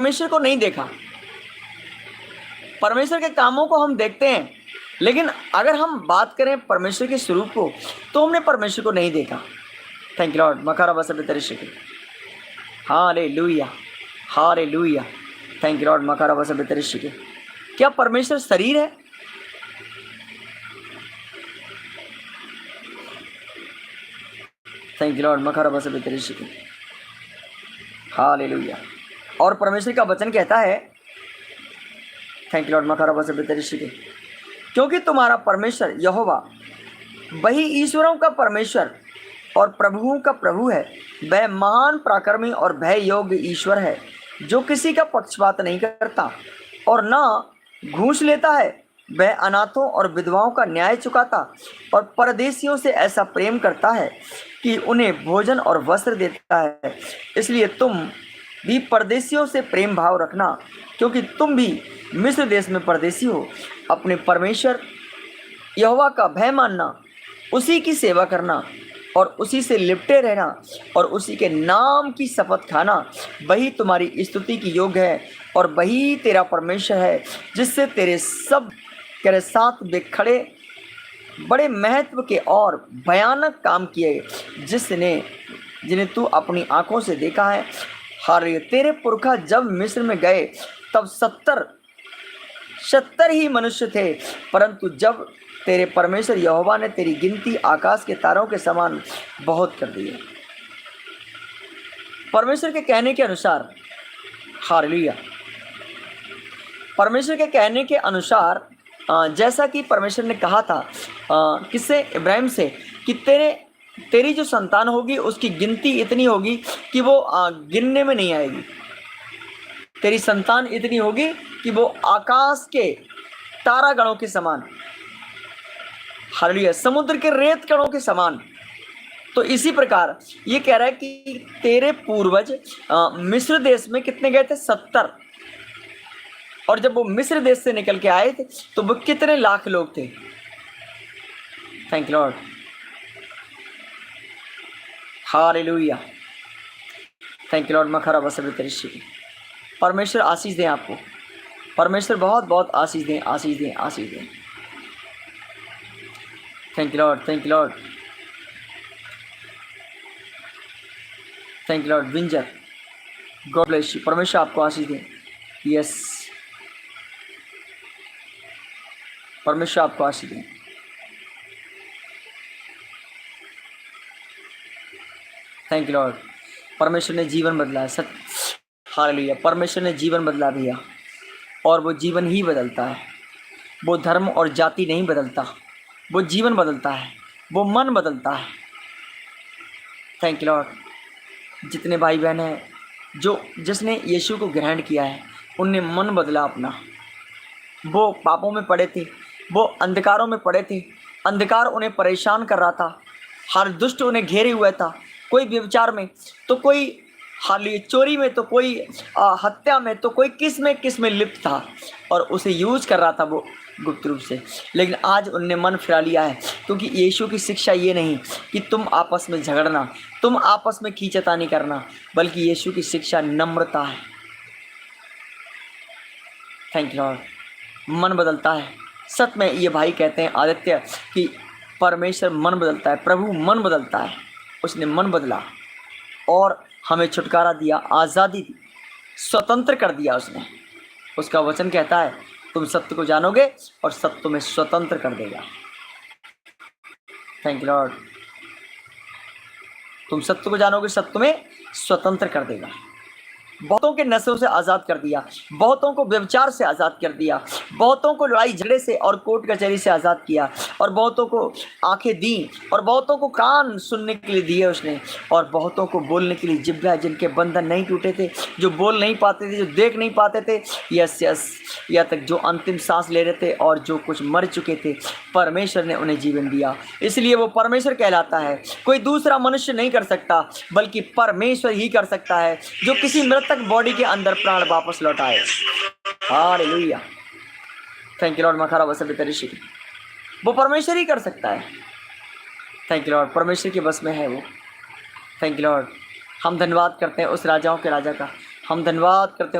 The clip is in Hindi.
परमेश्वर को नहीं देखा। परमेश्वर के कामों को हम देखते हैं, लेकिन अगर हम बात करें परमेश्वर के स्वरूप को, तो हमने परमेश्वर को नहीं देखा। Thank you Lord. मकारा बसबे तरिशिके। Hallelujah, hallelujah. Thank you Lord. मकारा बसबे तरिशिके। क्या परमेश्वर शरीर है? Thank you Lord. मकारा बसबे तरिशिके। हालेलुया। और परमेश्वर का वचन कहता है, थैंक यू लॉर्ड। मकारा बसबे तरिशिके। क्योंकि तुम्हारा परमेश्वर यहोवा वही ईश्वरों का परमेश्वर और प्रभुओं का प्रभु है। वह महान पराक्रमी और भय योग्य ईश्वर है, जो किसी का पक्षपात नहीं करता और ना घूस लेता है। वह अनाथों और विधवाओं का न्याय चुकाता और परदेशियों से ऐसा प्रेम करता है कि उन्हें भोजन और वस्त्र देता है। इसलिए तुम भी परदेशियों से प्रेम भाव रखना, क्योंकि तुम भी मिस्र देश में परदेशी हो। अपने परमेश्वर यहोवा का भय मानना, उसी की सेवा करना और उसी से लिपटे रहना और उसी के नाम की शपथ खाना, वही तुम्हारी स्तुति की योग्य है और वही तेरा परमेश्वर है, जिससे तेरे सब तेरे साथ वे खड़े बड़े महत्व के और भयानक काम किए, जिन्हें तू अपनी आंखों से देखा है। हालेलुया। तेरे पुरखा जब मिस्र में गए तब 70 ही मनुष्य थे, परंतु जब तेरे परमेश्वर यहोवा ने तेरी गिनती आकाश के तारों के समान बहुत कर दी है। परमेश्वर के कहने के अनुसार, हालेलुया, परमेश्वर के कहने के अनुसार जैसा कि परमेश्वर ने कहा था किससे? इब्राहिम से, कि तेरी जो संतान होगी उसकी गिनती इतनी होगी कि वो गिनने में नहीं आएगी। तेरी संतान इतनी होगी कि वो आकाश के तारागणों के समान, हालेलुया, समुद्र के रेत कणों के समान। तो इसी प्रकार ये कह रहा है कि तेरे पूर्वज मिस्र देश में कितने गए थे? 70। और जब वो मिस्र देश से निकल के आए थे तो वो कितने लाख लोग थे? Thank you Lord. Hallelujah. Thank you Lord. मखरा बसबे तरिशिके। परमेश्वर आशीष दें आपको। परमेश्वर बहुत बहुत आशीष दें, आशीष दें, आशीष दें। Thank you Lord. Thank you Lord. Thank you Lord. Vinegar, God bless you. परमेश्वर आपको आशीष दें। यस, परमेश्वर आपको आशीष दें। Thank you Lord. परमेश्वर ने जीवन बदला है। हालेलुया। परमेश्वर ने जीवन बदला भैया, और वो जीवन ही बदलता है। वो धर्म और जाति नहीं बदलता, वो जीवन बदलता है, वो मन बदलता है। Thank you Lord. जितने भाई बहन हैं जिसने यीशु को ग्रहण किया है, उनने मन बदला अपना। वो पापों में पड़े थे, वो अंधकारों में पड़े थे, अंधकार उन्हें परेशान कर रहा था, हर दुष्ट उन्हें घेरे हुआ था। कोई व्यभिचार में तो कोई हाली चोरी में तो कोई हत्या में तो कोई किस में लिप्त था, और उसे यूज कर रहा था वो गुप्त रूप से। लेकिन आज उनने मन फिरा लिया है, क्योंकि यीशु की शिक्षा ये नहीं कि तुम आपस में झगड़ना, तुम आपस में खींचतानी करना, बल्कि यीशु की शिक्षा नम्रता है। Thank you Lord. मन बदलता है। सच में ये भाई कहते हैं आदित्य कि परमेश्वर मन बदलता है, प्रभु मन बदलता है। उसने मन बदला और हमें छुटकारा दिया, आज़ादी दी, स्वतंत्र कर दिया उसने। उसका वचन कहता है तुम सत्य को जानोगे और सत्य तुम्हें स्वतंत्र कर देगा। Thank you Lord. तुम सत्य को जानोगे, सत्य तुम्हें स्वतंत्र कर देगा। बहुतों के नशों से आज़ाद कर दिया, बहुतों को व्यभिचार से आज़ाद कर दिया, बहुतों को लड़ाई झगड़े से और कोर्ट कचहरी से आज़ाद किया, और बहुतों को आंखें दी, और बहुतों को कान सुनने के लिए दिए उसने, और बहुतों को बोलने के लिए जिब्हा, जिनके बंधन नहीं टूटे थे, जो बोल नहीं पाते थे, जो देख नहीं पाते थे, यस यस, या तक जो अंतिम सांस ले रहे थे और जो कुछ मर चुके थे, परमेश्वर ने उन्हें जीवन दिया। इसलिए वो परमेश्वर कहलाता है। कोई दूसरा मनुष्य नहीं कर सकता, बल्कि परमेश्वर ही कर सकता है, जो किसी मृतक बॉडी के अंदर प्राण वापस लौटाए। हालेलुया। Thank you Lord. मखारा बसबे तरिशिके। वो परमेश्वर ही कर सकता है। Thank you Lord. परमेश्वर के बस में है वो। Thank you Lord. हम धन्यवाद करते हैं उस राजाओं के राजा का, हम धन्यवाद करते हैं